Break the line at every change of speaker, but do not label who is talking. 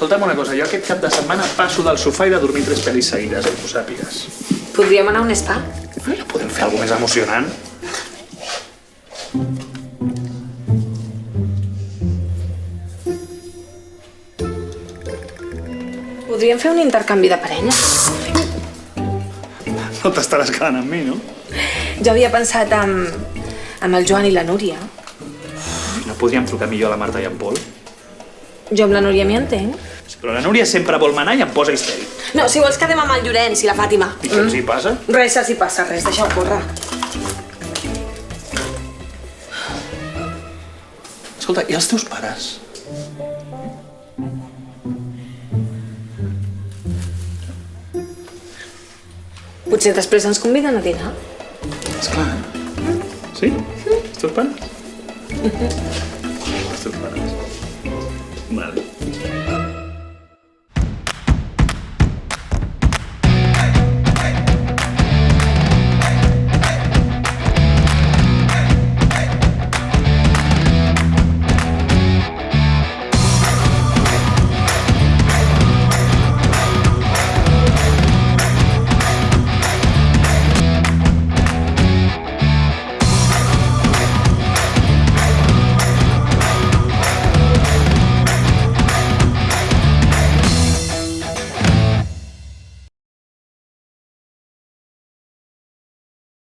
escolta'm una cosa, jo aquest cap de setmana passo del sofà i de dormir 3 pel·lis seguides, que ho sàpigues.
Podríem anar a un spa?
Ja podem fer alguna més emocionant.
Podríem fer un intercanvi de parelles.
No t'estaràs quedant amb mi, no?
Jo havia pensat amb el Joan i la Núria.
No podríem trucar millor a la Marta i en Pol?
Jo amb la Núria m'hi entenc.
Però la Núria sempre vol manar i em posa histèric.
No, si vols quedem amb el Llorenç i la Fàtima.
I què els hi passa?
Res els hi passa, res, deixa-ho córrer.
Escolta, i els teus pares?
Potser després ens conviden a dinar.
Esclar. Sí? Els teus pares? Els teus pares. Vale.